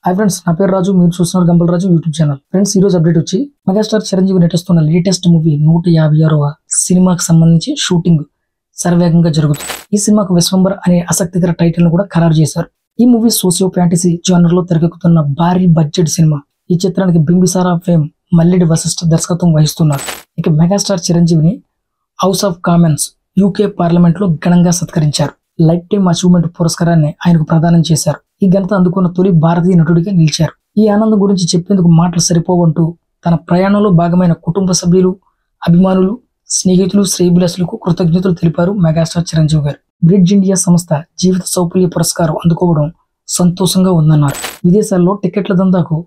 Hi friends, నా పేరు రాజు. మీరు చూస్తున్నారు గంపల్ రాజు యూట్యూబ్ ఛానల్. ఫ్రెండ్స్, ఈ రోజు అప్డేట్ వచ్చి మెగాస్టార్ చిరంజీవి నటిస్తున్న లేటెస్ట్ మూవీ 156వ సినిమాకి సంబంధించి షూటింగ్ శరవేగంగా జరుగుతుంది. ఈ సినిమాకు విశ్వంబర్ అనే ఆసక్తికర టైటిల్ ను కూడా ఖరారు చేశారు. ఈ మూవీ సోషియో ఫ్యాంటసీ జానర్ లో తెరకెక్కుతున్న భారీ బడ్జెట్ సినిమా. ఈ చిత్రానికి బింబిసారా ఫేమ్ మల్లిడి వశిష్ఠ దర్శకత్వం వహిస్తున్నారు. ఇక మెగాస్టార్ చిరంజీవిని house of Commons UK parliament లో ఘనంగా సత్కరించారు. లైఫ్ టైమ్ అచీవ్మెంట్ పురస్కారాన్ని ఆయనకు ప్రదానం చేశారు. ఈ ఘనత అందుకున్న తొలి భారతీయ నటుడిగా నిలిచారు. ఈ ఆనందం గురించి చెప్పేందుకు మాటలు సరిపోవంటూ తన ప్రయాణంలో భాగమైన కుటుంబ సభ్యులు, అభిమానులు, స్నేహితులు, శ్రేయభిలాషులకు కృతజ్ఞతలు తెలిపారు మెగాస్టార్ చిరంజీవి గారు. బ్రిడ్జ్ ఇండియా సంస్థ జీవిత సౌకర్య పురస్కారం అందుకోవడం సంతోషంగా ఉందన్నారు. విదేశాల్లో టికెట్ల దందాకు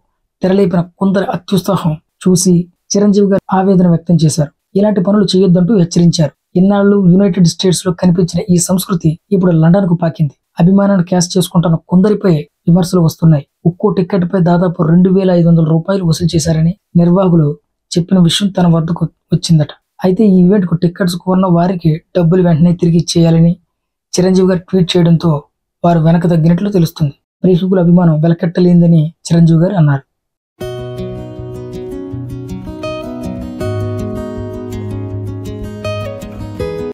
తెరలేపిన కొందరి అత్యుత్సాహం చూసి చిరంజీవి గారు ఆవేదన వ్యక్తం చేశారు. ఇలాంటి పనులు చేయొద్దంటూ హెచ్చరించారు. ఇన్నాళ్లు యునైటెడ్ స్టేట్స్ లో కనిపించిన ఈ సంస్కృతి ఇప్పుడు లండన్ కు పాకింది. అభిమానాన్ని క్యాష్ చేసుకుంటున్న కొందరిపై విమర్శలు వస్తున్నాయి. ఒక్కో టికెట్ పై దాదాపు 2,500 రూపాయలు వసూలు చేశారని నిర్వాహకులు చెప్పిన విషయం తన వద్దకు వచ్చిందట. అయితే ఈ ఈవెంట్ కు టికెట్స్ కొన్న వారికి డబ్బులు వెంటనే తిరిగి ఇచ్చేయాలని చిరంజీవి గారు ట్వీట్ చేయడంతో వారు వెనక తగ్గినట్లు తెలుస్తుంది. ప్రేక్షకుల అభిమానం వెలకట్టలేందని చిరంజీవి గారు అన్నారు.